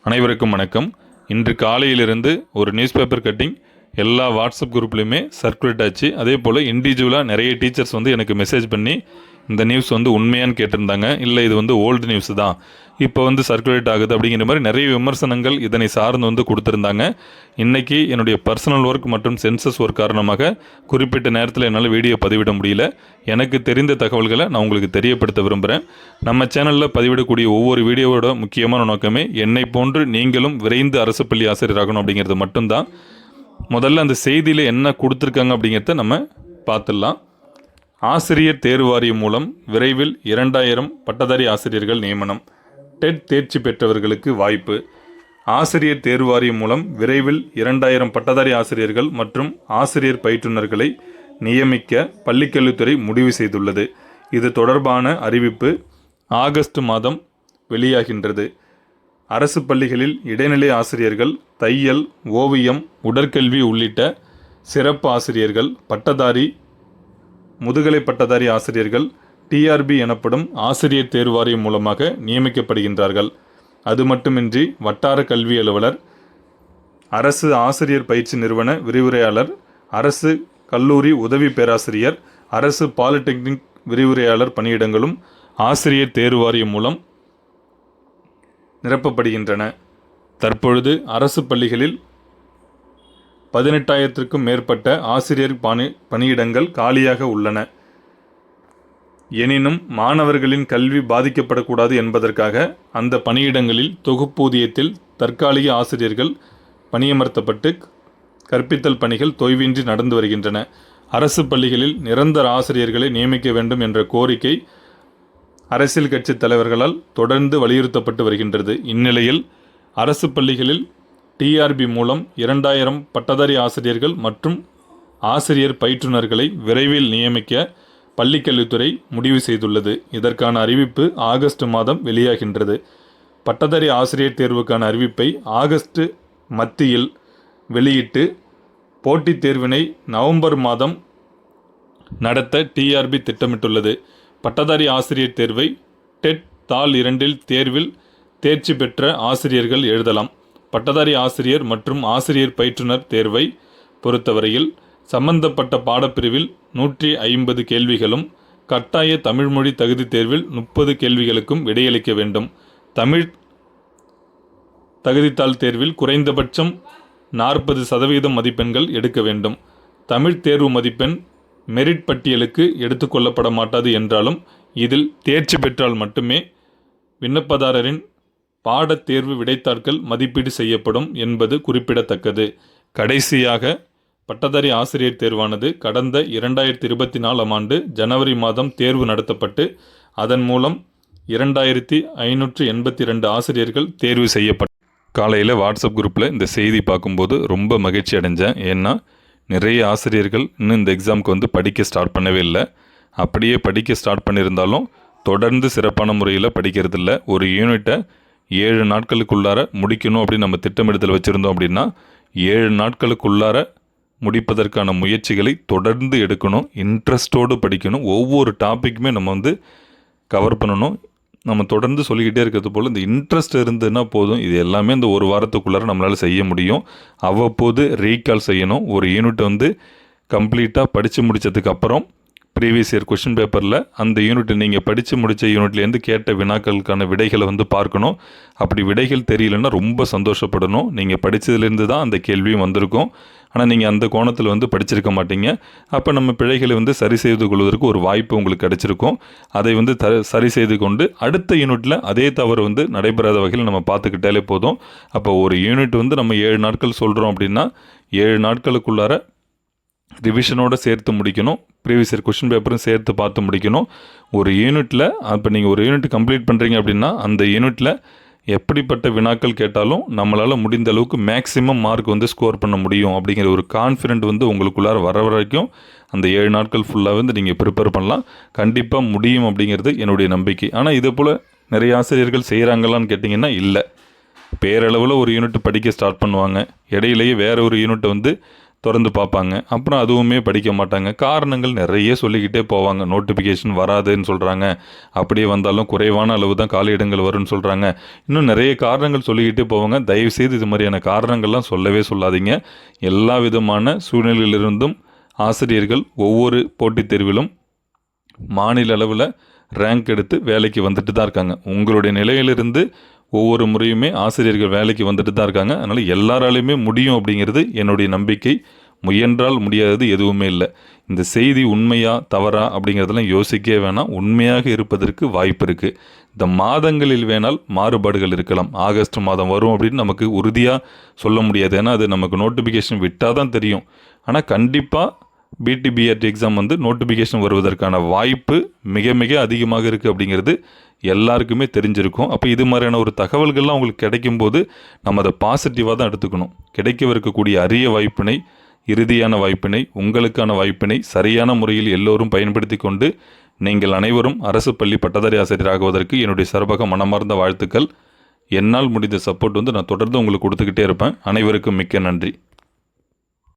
அனைவருக்கும் வணக்கம். இன்று காலையிலிருந்து ஒரு நியூஸ் பேப்பர் கட்டிங் எல்லா வாட்ஸ்அப் குரூப்லையுமே சர்க்குலேட் ஆச்சு. அதே போல் இண்டிவிஜுவலாக நிறைய டீச்சர்ஸ் எனக்கு மெசேஜ் பண்ணி இந்த நியூஸ் உண்மையான்னு கேட்டிருந்தாங்க. இல்லை இது ஓல்டு நியூஸ் தான், இப்போ சர்க்குலேட் ஆகுது அப்படிங்கிற மாதிரி நிறைய விமர்சனங்கள் இதனை சார்ந்து கொடுத்துருந்தாங்க. இன்றைக்கி என்னுடைய பர்சனல் ஒர்க் மற்றும் சென்சஸ் ஒர்க் காரணமாக குறிப்பிட்ட நேரத்தில் என்னால் வீடியோ பதிவிட முடியல. எனக்கு தெரிந்த தகவல்களை நான் உங்களுக்கு தெரியப்படுத்த விரும்புகிறேன். நம்ம சேனலில் பதிவிடக்கூடிய ஒவ்வொரு வீடியோவோட முக்கியமான நோக்கமே என்னை போன்று நீங்களும் விரைந்து அரசு பள்ளி ஆசிரியராகணும் அப்படிங்கிறது மட்டும்தான். முதல்ல அந்த செய்தியில் என்ன கொடுத்துருக்காங்க அப்படிங்கிறத நம்ம பார்த்துடலாம். ஆசிரியர் தேர்வு வாரியம் மூலம் விரைவில் 2000 பட்டதாரி ஆசிரியர்கள் நியமனம். டெட் தேர்ச்சி பெற்றவர்களுக்கு வாய்ப்பு. ஆசிரியர் தேர்வு வாரியம் மூலம் விரைவில் 2000 பட்டதாரி ஆசிரியர்கள் மற்றும் ஆசிரியர் பயிற்றுனர்களை நியமிக்க பள்ளிக்கல்வித்துறை முடிவு செய்துள்ளது. இது தொடர்பான அறிவிப்பு ஆகஸ்ட் மாதம் வெளியாகின்றது. அரசு பள்ளிகளில் இடைநிலை ஆசிரியர்கள், தையல், ஓவியம், உடற்கல்வி உள்ளிட்ட சிறப்பு ஆசிரியர்கள், பட்டதாரி, முதுகலை பட்டதாரி ஆசிரியர்கள் டிஆர்பி எனப்படும் ஆசிரியர் தேர்வு வாரியம் மூலமாக நியமிக்கப்படுகின்றார்கள். அது மட்டுமின்றி வட்டார கல்வி அலுவலர், அரசு ஆசிரியர் பயிற்சி நிறுவன விரிவுரையாளர், அரசு கல்லூரி உதவி பேராசிரியர், அரசு பாலிடெக்னிக் விரிவுரையாளர் பணியிடங்களும் ஆசிரியர் தேர்வு வாரியம் மூலம் நிரப்பப்படுகின்றன. தற்பொழுது அரசு பள்ளிகளில் 18,000க்கும் மேற்பட்ட ஆசிரியர் பணியிடங்கள் காலியாக உள்ளன. எனினும் மாணவர்களின் கல்வி பாதிக்கப்படக்கூடாது என்பதற்காக அந்த பணியிடங்களில் தொகுப்பூதியத்தில் தற்காலிக ஆசிரியர்கள் பணியமர்த்தப்பட்டு கற்பித்தல் பணிகள் தொய்வின்றி நடந்து வருகின்றன. அரசு பள்ளிகளில் நிரந்தர ஆசிரியர்களை நியமிக்க வேண்டும் என்ற கோரிக்கை அரசியல் கட்சி தலைவர்களால் தொடர்ந்து வலியுறுத்தப்பட்டு வருகின்றது. இந்நிலையில் அரசு பள்ளிகளில் டிஆர்பி மூலம் 2000 பட்டதாரி ஆசிரியர்கள் மற்றும் ஆசிரியர் பயிற்றுனர்களை விரைவில் நியமிக்க பள்ளிக்கல்வித்துறை முடிவு செய்துள்ளது. இதற்கான அறிவிப்பு ஆகஸ்ட் மாதம் வெளியாகின்றது. பட்டதாரி ஆசிரியர் தேர்வுக்கான அறிவிப்பை ஆகஸ்ட் மத்தியில் வெளியிட்டு போட்டித் தேர்வினை நவம்பர் மாதம் நடத்த டிஆர்பி திட்டமிட்டுள்ளது. பட்டதாரி ஆசிரியர் தேர்வை டெட் தாள் 2 தேர்வில் தேர்ச்சி பெற்ற ஆசிரியர்கள் எழுதலாம். பட்டதாரி ஆசிரியர் மற்றும் ஆசிரியர் பயிற்றுனர் தேர்வை பொறுத்தவரையில் சம்பந்தப்பட்ட பாடப்பிரிவில் 150 கேள்விகளும், கட்டாய தமிழ்மொழி தகுதி தேர்வில் 30 கேள்விகளுக்கும் விடையளிக்க வேண்டும். தமிழ் தகுதித்தாள் தேர்வில் குறைந்தபட்சம் 40% மதிப்பெண்கள் எடுக்க வேண்டும். தமிழ் தேர்வு மதிப்பெண் மெரிட் பட்டியலுக்கு எடுத்துக்கொள்ளப்பட மாட்டாது என்றாலும் இதில் தேர்ச்சி பெற்றால் மட்டுமே விண்ணப்பதாரரின் பாடத் தேர்வு விடைத்தாட்கள் மதிப்பீடு செய்யப்படும் என்பது குறிப்பிடத்தக்கது. கடைசியாக பட்டதாரி ஆசிரியர் தேர்வானது கடந்த 2024ஆம் ஆண்டு ஜனவரி மாதம் தேர்வு நடத்தப்பட்டு அதன் மூலம் 2582 ஆசிரியர்கள் தேர்வு செய்யப்பட்ட. காலையில் வாட்ஸ்அப் குரூப்பில் இந்த செய்தி பார்க்கும்போது ரொம்ப மகிழ்ச்சி அடைஞ்சேன். ஏன்னா நிறைய ஆசிரியர்கள் இன்னும் இந்த எக்ஸாமுக்கு படிக்க ஸ்டார்ட் பண்ணவே இல்லை. அப்படியே படிக்க ஸ்டார்ட் பண்ணியிருந்தாலும் தொடர்ந்து சிறப்பான முறையில் படிக்கிறதில்ல. ஒரு யூனிட்டை 7 நாட்களுக்குள்ளார முடிக்கணும் அப்படின்னு நம்ம திட்டமிடுதல் வச்சுருந்தோம் அப்படின்னா 7 நாட்களுக்குள்ளார முடிப்பதற்கான முயற்சிகளை தொடர்ந்து எடுக்கணும். இன்ட்ரெஸ்டோடு படிக்கணும். ஒவ்வொரு டாப்பிக்குமே நம்ம கவர் பண்ணணும். நம்ம தொடர்ந்து சொல்லிக்கிட்டே இருக்கிறது போல் இந்த இன்ட்ரெஸ்ட் இருந்ததுன்னா போதும், இது எல்லாமே இந்த ஒரு வாரத்துக்குள்ளார நம்மளால் செய்ய முடியும். அவ்வப்போது ரீகால் செய்யணும். ஒரு யூனிட்டை கம்ப்ளீட்டாக படித்து முடித்ததுக்கப்புறம் ப்ரீவியஸ் இயர் கொஷின் பேப்பரில் அந்த யூனிட்டை நீங்கள் படித்து முடித்த யூனிட்லேருந்து கேட்ட வினாக்களுக்கான விடைகளை பார்க்கணும். அப்படி விடைகள் தெரியலன்னா ரொம்ப சந்தோஷப்படணும். நீங்கள் படித்ததுலேருந்து தான் அந்த கேள்வியும் வந்திருக்கும். ஆனால் நீங்கள் அந்த கோணத்தில் படிச்சிருக்க மாட்டீங்க. அப்போ நம்ம பிழைகளை சரி செய்து கொள்வதற்கு ஒரு வாய்ப்பு உங்களுக்கு கிடச்சிருக்கும். அதை சரி செய்து கொண்டு அடுத்த யூனிட்டில் அதே தவறு நடைபெறாத வகையில் நம்ம பார்த்துக்கிட்டாலே போதும். அப்போ ஒரு யூனிட் நம்ம 7 நாட்கள் சொல்கிறோம் அப்படின்னா 7 நாட்களுக்குள்ளார ரிவிஷனோடு சேர்த்து முடிக்கணும். ப்ரீவியஸ் இயர் கொஷின் பேப்பரும் சேர்த்து பார்த்து முடிக்கணும். ஒரு யூனிட்டில் இப்போ நீங்கள் ஒரு யூனிட் கம்ப்ளீட் பண்ணுறீங்க அப்படின்னா அந்த யூனிட்டில் எப்படிப்பட்ட வினாக்கள் கேட்டாலும் நம்மளால் முடிந்த அளவுக்கு மேக்ஸிமம் மார்க் ஸ்கோர் பண்ண முடியும் அப்படிங்கிற ஒரு கான்ஃபிடென்ட் உங்களுக்குள்ளார வர வரைக்கும் அந்த 7 நாட்கள் ஃபுல்லாக நீங்கள் ப்ரிப்பேர் பண்ணலாம். கண்டிப்பாக முடியும் அப்படிங்கிறது என்னுடைய நம்பிக்கை. ஆனால் இதே போல் நிறைய ஆசிரியர்கள் செய்கிறாங்களான்னு கேட்டிங்கன்னா இல்லை. பேரளவில் ஒரு யூனிட் படிக்க ஸ்டார்ட் பண்ணுவாங்க. இடையிலேயே வேறு ஒரு யூனிட்டை திறந்து பார்ப்பாங்க. அப்புறம் அதுவுமே படிக்க மாட்டாங்க. காரணங்கள் நிறைய சொல்லிக்கிட்டே போவாங்க. நோட்டிஃபிகேஷன் வராதுன்னு சொல்கிறாங்க, அப்படியே வந்தாலும் குறைவான அளவு தான் காலி இடங்கள் வரும்னு சொல்கிறாங்க. இன்னும் நிறைய காரணங்கள் சொல்லிக்கிட்டே போவாங்க. தயவுசெய்து இது மாதிரியான காரணங்கள்லாம் சொல்லவே சொல்லாதீங்க. எல்லா விதமான சூழ்நிலையிலிருந்தும் ஆசிரியர்கள் ஒவ்வொரு போட்டித் தேர்விலும் மாநில அளவில் ரேங்க் எடுத்து வேலைக்கு வந்துட்டு தான் இருக்காங்க. உங்களுடைய நிலையிலிருந்து ஒவ்வொரு முறையுமே ஆசிரியர்கள் வேலைக்கு வந்துட்டு தான் இருக்காங்க. அதனால் எல்லாராலையுமே முடியும் அப்படிங்கிறது என்னுடைய நம்பிக்கை. முயன்றால் முடியாதது எதுவுமே இல்லை. இந்த செய்தி உண்மையா தவறா அப்படிங்கிறதெல்லாம் யோசிக்கவே வேணாம். உண்மையாக இருப்பதற்கு வாய்ப்பு இருக்குது. இந்த மாதங்களில் வேணால் மாறுபாடுகள் இருக்கலாம். ஆகஸ்ட் மாதம் வரும் அப்படின்னு நமக்கு உறுதியாக சொல்ல முடியாது. ஏன்னா அது நமக்கு நோட்டிஃபிகேஷன் விட்டால் தான் தெரியும். ஆனால் கண்டிப்பாக பிடிபிஆர்டி எக்ஸாம் நோட்டிஃபிகேஷன் வருவதற்கான வாய்ப்பு மிக மிக அதிகமாக இருக்குது அப்படிங்கிறது எல்லாருக்குமே தெரிஞ்சிருக்கும். அப்போ இது மாதிரியான ஒரு தகவல்கள்லாம் உங்களுக்கு கிடைக்கும்போது நம்ம அதை பாசிட்டிவாக தான் எடுத்துக்கணும். கிடைக்கவிருக்கக்கூடிய அரிய வாய்ப்பினை, இறுதியான வாய்ப்பினை, உங்களுக்கான வாய்ப்பினை சரியான முறையில் எல்லோரும் பயன்படுத்தி கொண்டு நீங்கள் அனைவரும் அரசு பள்ளி பட்டதாரி ஆசிரியராகுவதற்கு என்னுடைய சார்பாக மனமார்ந்த வாழ்த்துக்கள். என்னால் முடிந்த சப்போர்ட் நான் தொடர்ந்து உங்களுக்கு கொடுத்துக்கிட்டே இருப்பேன். அனைவருக்கும் மிக்க நன்றி.